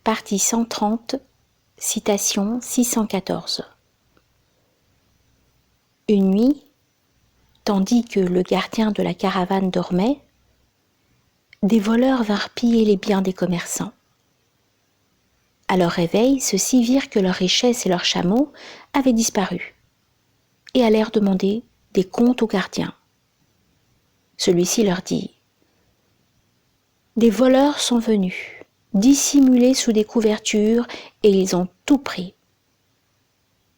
Partie 130, citation 614. Une nuit, tandis que le gardien de la caravane dormait, des voleurs vinrent piller les biens des commerçants. À leur réveil, ceux-ci virent que leurs richesses et leurs chameaux avaient disparu et allèrent demander des comptes au gardien. Celui-ci leur dit : « Des voleurs sont venus, dissimulés sous des couvertures, et ils ont tout pris. »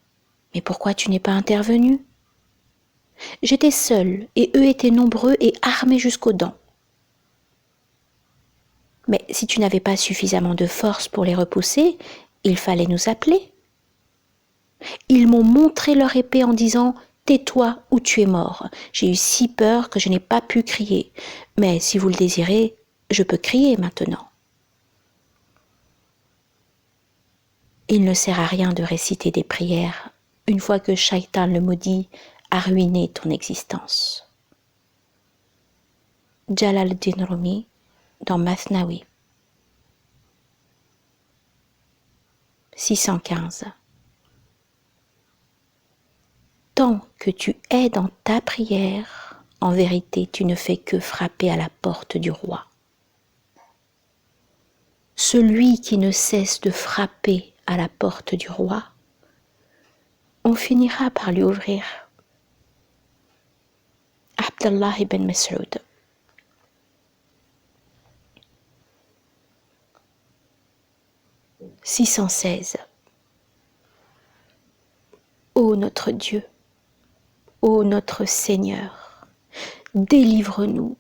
« Mais pourquoi tu n'es pas intervenu ? » ?»« J'étais seul, et eux étaient nombreux et armés jusqu'aux dents. » »« Mais si tu n'avais pas suffisamment de force pour les repousser, il fallait nous appeler. » »« Ils m'ont montré leur épée en disant : « Tais-toi ou tu es mort. » J'ai eu si peur que je n'ai pas pu crier. Mais si vous le désirez, je peux crier maintenant. » Il ne sert à rien de réciter des prières une fois que Shaitan le maudit a ruiné ton existence. Jalal-Din Rumi dans Mathnawi. 615. Tant que tu es dans ta prière, en vérité tu ne fais que frapper à la porte du roi. Celui qui ne cesse de frapper à la porte du roi, on finira par lui ouvrir. Abdallah ibn Mas'ud. « 616. Ô notre Dieu, ô notre Seigneur, délivre-nous,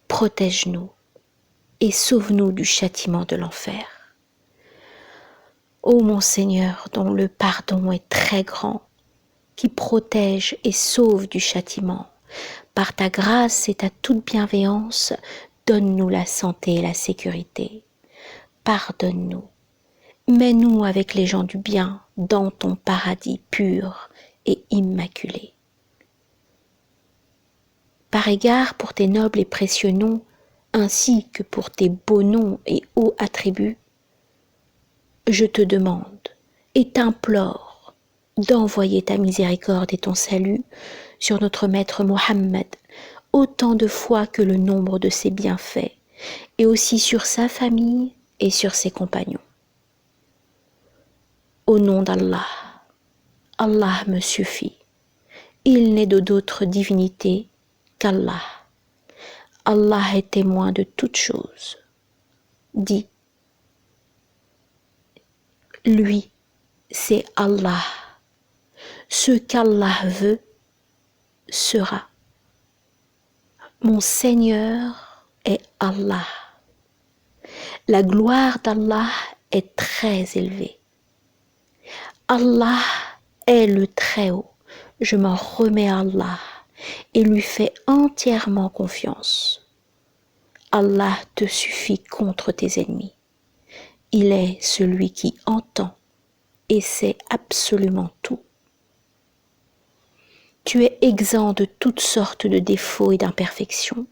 protège-nous et sauve-nous du châtiment de l'enfer. Ô mon Seigneur, dont le pardon est très grand, qui protège et sauve du châtiment, par ta grâce et ta toute bienveillance, donne-nous la santé et la sécurité. Pardonne-nous. Mets-nous avec les gens du bien dans ton paradis pur et immaculé. Par égard pour tes nobles et précieux noms, ainsi que pour tes beaux noms et hauts attributs, je te demande et t'implore d'envoyer ta miséricorde et ton salut sur notre maître Mohammed autant de fois que le nombre de ses bienfaits, et aussi sur sa famille et sur ses compagnons. Au nom d'Allah, Allah me suffit. Il n'est d'autre divinité qu'Allah. Allah est témoin de toutes choses. Dis, lui, c'est Allah. Ce qu'Allah veut sera. Mon Seigneur est Allah. La gloire d'Allah est très élevée. Allah est le Très-Haut. Je m'en remets à Allah et lui fais entièrement confiance. Allah te suffit contre tes ennemis. Il est celui qui entend et sait absolument tout. Tu es exempt de toutes sortes de défauts et d'imperfections,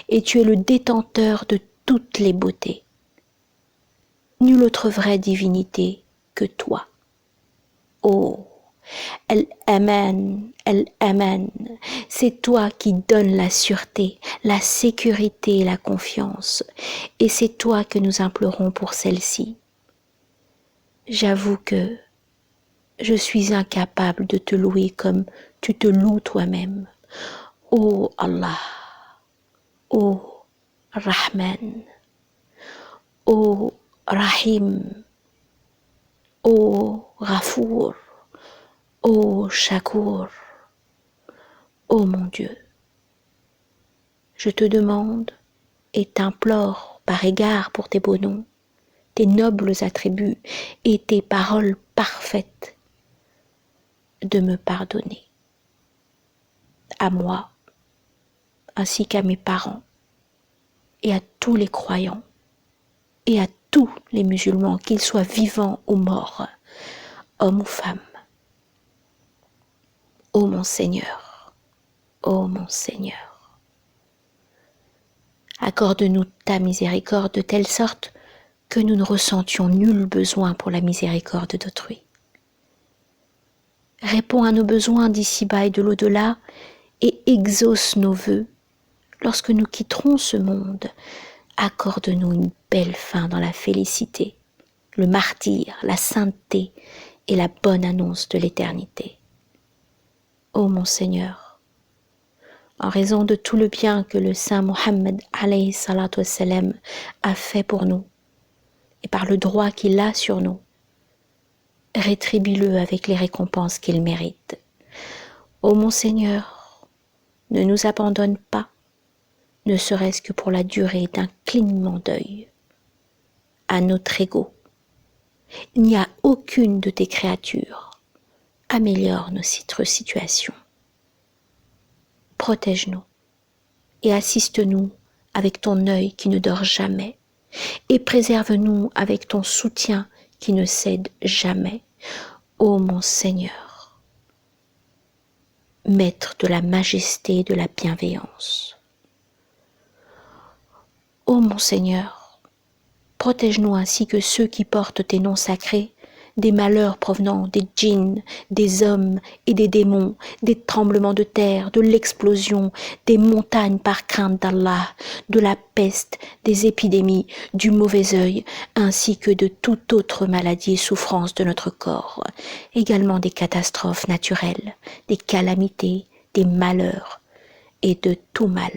et tu es le détenteur de toutes les beautés. Nulle autre vraie divinité que toi. Oh, Al-Aman, Al-Aman, c'est toi qui donnes la sûreté, la sécurité et la confiance, et c'est toi que nous implorons pour celle-ci. J'avoue que je suis incapable de te louer comme tu te loues toi-même. Ô Allah, ô Rahman, ô Rahim, ô Ghafour, ô Shakur, ô mon Dieu, je te demande et t'implore par égard pour tes beaux noms, tes nobles attributs et tes paroles parfaites, de me pardonner, à moi, ainsi qu'à mes parents, et à tous les croyants, et à tous les musulmans, qu'ils soient vivants ou morts, hommes ou femmes. Ô mon Seigneur, ô mon Seigneur, accorde-nous ta miséricorde de telle sorte que nous ne ressentions nul besoin pour la miséricorde d'autrui. Réponds à nos besoins d'ici-bas et de l'au-delà et exauce nos vœux. Lorsque nous quitterons ce monde, accorde-nous une belle fin dans la félicité, le martyre, la sainteté et la bonne annonce de l'éternité. Ô mon Seigneur, en raison de tout le bien que le saint Mohammed alayhi salatu wassalam a fait pour nous et par le droit qu'il a sur nous, rétribue-le avec les récompenses qu'il mérite. Ô mon Seigneur, ne nous abandonne pas, ne serait-ce que pour la durée d'un clignement d'œil. À notre ego, il n'y a aucune de tes créatures. Améliore notre situation. Protège-nous et assiste-nous avec ton œil qui ne dort jamais et préserve-nous avec ton soutien qui ne cède jamais. Ô mon Seigneur, Maître de la majesté et de la bienveillance. Ô mon Seigneur, protège-nous ainsi que ceux qui portent tes noms sacrés des malheurs provenant des djinns, des hommes et des démons, des tremblements de terre, de l'explosion, des montagnes par crainte d'Allah, de la peste, des épidémies, du mauvais œil, ainsi que de toute autre maladie et souffrance de notre corps, également des catastrophes naturelles, des calamités, des malheurs et de tout mal.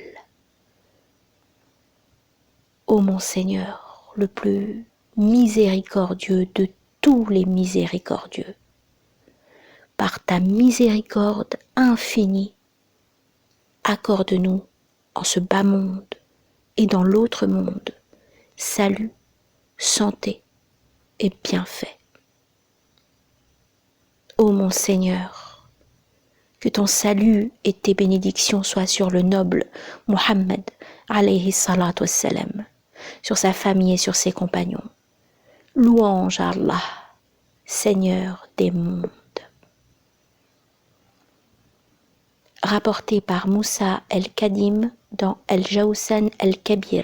Ô mon Seigneur, le plus miséricordieux de tous les miséricordieux, par ta miséricorde infinie, accorde-nous en ce bas monde et dans l'autre monde salut, santé et bienfait. Ô mon Seigneur, que ton salut et tes bénédictions soient sur le noble Mohammed alayhi salatu wassalam, sur sa famille et sur ses compagnons. Louange à Allah, Seigneur des mondes. Rapporté par Moussa el-Kadim dans El-Jawsan el-Kabir.